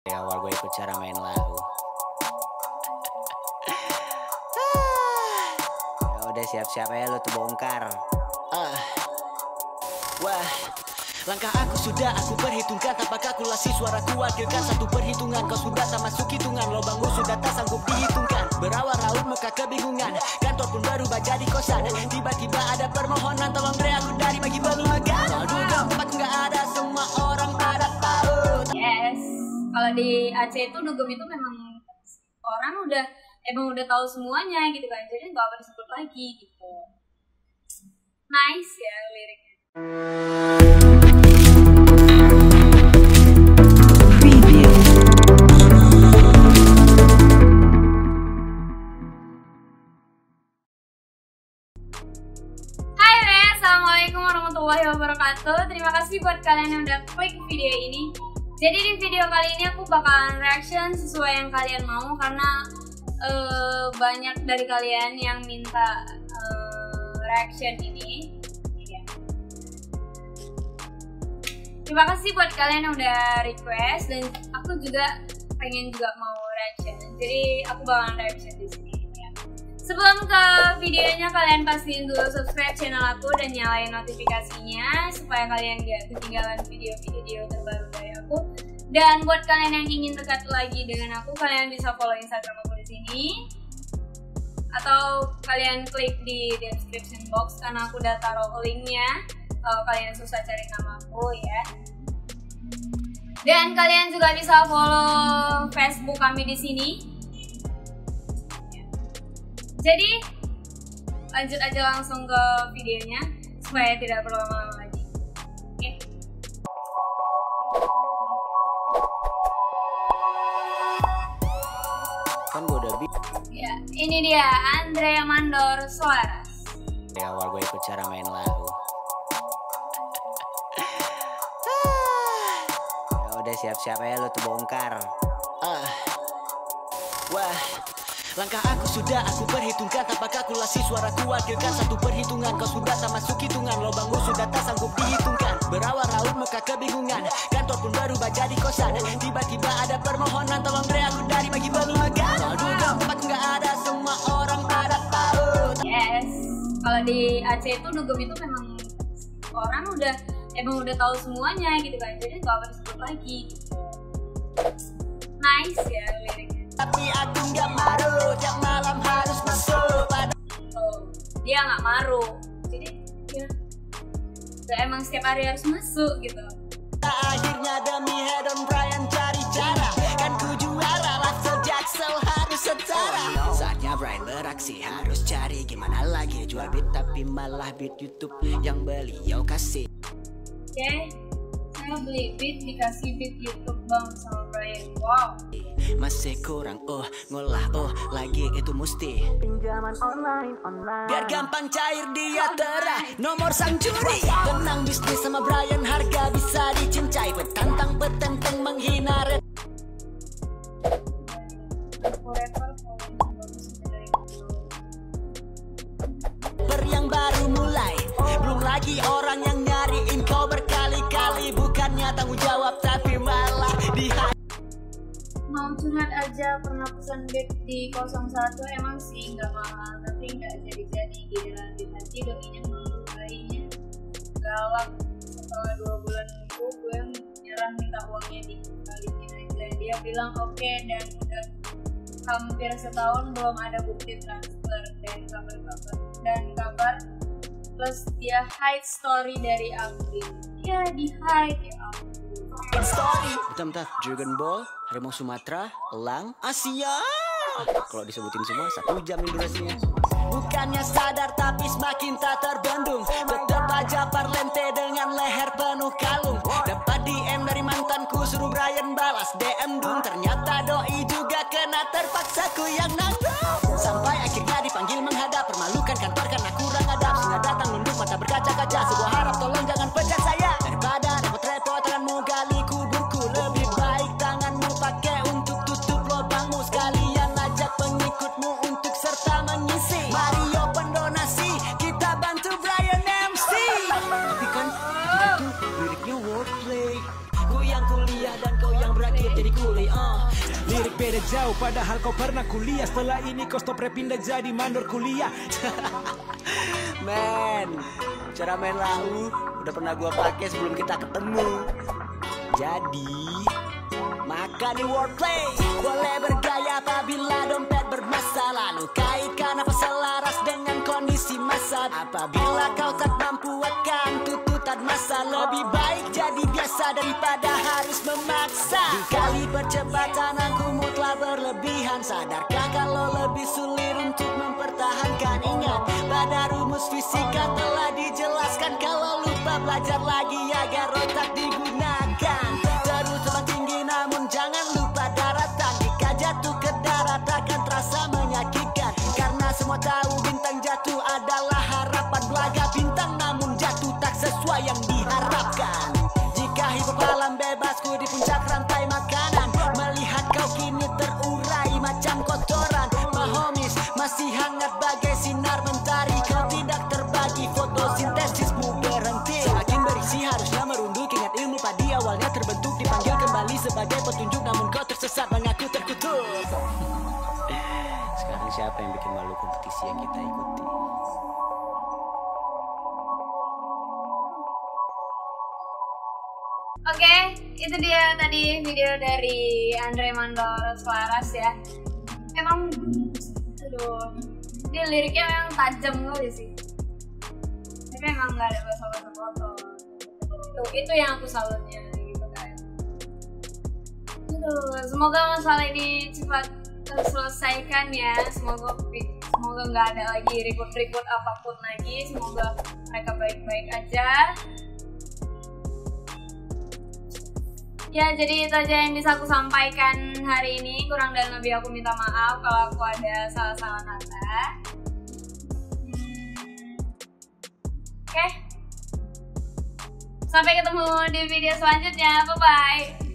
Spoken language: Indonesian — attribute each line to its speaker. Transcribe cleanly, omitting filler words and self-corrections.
Speaker 1: Dari awal gue ikut cara main lagu. Ya udah siap-siap aja lu tuh bongkar.
Speaker 2: Wah, langkah aku sudah aku perhitungkan tanpa kalkulasi suara wakilkan satu perhitungan. Kau sudah tak masuk hitungan, lobangmu sudah tak sanggup dihitungkan. Berawal raut muka kebingungan, kantor pun berubah jadi kosan. Tiba-tiba ada permohonan tolong bre aku dari bagi pelunakan. Aduh tempatku gak ada, semua orang pada tahu.
Speaker 3: Yes, kalau di Aceh itu dugem itu memang orang emang udah tahu semuanya gitu kan, jadi nggak perlu disebut lagi gitu. Nice ya liriknya. Assalamualaikum warahmatullahi wabarakatuh. Terima kasih buat kalian yang udah klik video ini. Jadi di video kali ini aku bakalan reaction sesuai yang kalian mau, karena banyak dari kalian yang minta reaction ini. Ya. Terima kasih buat kalian yang udah request, dan aku juga pengen juga mau reaction. Jadi aku bakalan reaction di sini. Sebelum ke videonya, kalian pastiin dulu subscribe channel aku dan nyalain notifikasinya supaya kalian gak ketinggalan video-video terbaru dari aku. Dan buat kalian yang ingin dekat lagi dengan aku, kalian bisa follow Instagram aku di sini, atau kalian klik di description box karena aku udah taruh linknya kalau kalian susah cari nama aku ya. Dan kalian juga bisa follow Facebook kami di sini. Jadi lanjut aja langsung ke videonya supaya tidak perlu lama-lama lagi. Oke.
Speaker 1: Kan gue udah
Speaker 3: Ya, ini dia Andrea Mandor Solaras.
Speaker 1: Dari awal gue ikut cara main lagu. Ya udah siap-siap aja lu tuh bongkar.
Speaker 2: Wah, langkah aku sudah aku perhitungkan tanpa kalkulasi suara wakilkan satu perhitungan. Kau sudah tak masuk hitungan, lobangmu sudah tak sanggup dihitungkan. Berawal raut muka kebingungan, kantor pun berubah jadi kosan. Tiba-tiba ada permohonan tolong bre aku dari bagi pelunakan. Aduh tempatku gak ada, semua orang pada tahu.
Speaker 3: Yes, kalau di Aceh itu dugem itu memang orang emang udah tahu semuanya gitu kan, jadi nggak perlu disebut lagi gitu. Nice ya liriknya.
Speaker 2: Tapi aku gak maru, tiap malam harus masuk pada.
Speaker 3: Dia gak maru, jadi dia udah emang setiap hari harus masuk gitu.
Speaker 2: Akhirnya demi hedon Brian cari cara, kan ku juara langsung jaksel harus setara. Saatnya Brian beraksi, harus cari gimana lagi. Jual beat tapi malah beat YouTube yang beliau kasih.
Speaker 3: Oke, saya beli beat dikasih beat YouTube bang sama Brian. Wow,
Speaker 2: masih kurang ngolah lagi itu mesti pinjaman online biar gampang cair dia terai nomor sang juri. Tenang bisnis sama Brian, harga bisa dicincai. Petantang petenteng menghina red. Per yang baru mulai, belum lagi orang yang nyariin kau berkali-kali. Bukannya tanggung jawab tapi malah
Speaker 3: mau curhat aja, pernah pesan beat di 01. Emang sih nggak mahal, tapi nggak jadi-jadi. Giliran di hati doinya malu, bayinya galak. Setelah 2 bulan nunggu, gue nyerah minta uangnya dikalikin aja. Dia bilang oke, dan udah hampir setahun belum ada bukti transfer dan kabar plus dia hide story dari aku. Ya di hide ya aku.
Speaker 2: story. Bentar, Dragon Ball, Harimau Sumatera, Elang, Asia. Kalau disebutin semua 1 jam nih durasinya. Bukannya sadar tapi semakin tak terbendung. Tetap aja parlente dengan leher penuh kalung. Dapat DM dari mantanku, suruh Brian balas DM dong. Ternyata doi juga kena, terpaksa ku yang nanggung. Sampai akhirnya dipanggil menghadap, permalukan kantor karena kurang adab. Singa datang nunduk mata berkaca-kaca, sebuah harap tolong jangan pecat saya. Daripada repot-repot tanganmu gali kuburku, lebih baik tanganmu pakai untuk tutup lubangmu. Sekalian ajak pengikutmu untuk serta mengisi. Mario pendonasi, kita bantu Brian MC. Tapi kan itu liriknya wordplay. Ku yang kuliah dan kau yang berakhir jadi kuli.
Speaker 4: Lirik beda jauh padahal kau pernah kuliah. Setelah ini kau stop rap pindah jadi mandor kuliah.
Speaker 2: Men, cara main lau udah pernah gua pakai sebelum kita ketemu. Jadi maka di wordplay boleh bergaya apabila dompet bermasalah. Lalu kaitkan apa selaras dengan kondisi masa. Apabila kau tak mampu akan tuntutan masa, lebih baik jadi biasa daripada harus memaksa. Dikali percepatan aku mutlak berlebihan. Sadarkah kalau lebih sulit untuk mempertahankan? Ingat pada rumus fisika telah dijelaskan. Kalau lupa belajar lagi agar otak digunakan. Terus terbang tinggi namun jangan lupa daratan. Jika jatuh ke darat akan terasa menyakitkan. Karena semua tahu bintang jatuh adalah harapan. Belaga bintang namun jatuh tak sesuai yang diharapkan. Jika hidup alam bebasku di puncak rantai makanan. Melihat kau kini terurai macam kotoran. Mahomis masih hangat bagai sinar mentari. Kau tidak terbagi fotosintesismu berhenti. Semakin berisi harusnya merunduk. Ingat ilmu padi awalnya terbentuk. Dipanggil kembali sebagai petunjuk namun kau tersesat mengaku terkutuk.
Speaker 1: Sekarang siapa yang bikin malu kompetisi yang kita ikuti?
Speaker 3: Oke, itu dia tadi video dari Andre Mandor Selaras ya. Emang, aduh, dia liriknya memang tajam kali sih. Tapi emang nggak ada basa-basi kotor. Itu yang aku salutnya gitu kan. Aduh, semoga masalah ini cepat terselesaikan ya. Semoga nggak ada lagi ribut-ribut apapun lagi. Semoga mereka baik-baik aja. Ya, jadi itu aja yang bisa aku sampaikan hari ini. Kurang dan lebih aku minta maaf kalau aku ada salah-salah kata. Oke. Sampai ketemu di video selanjutnya. Bye-bye.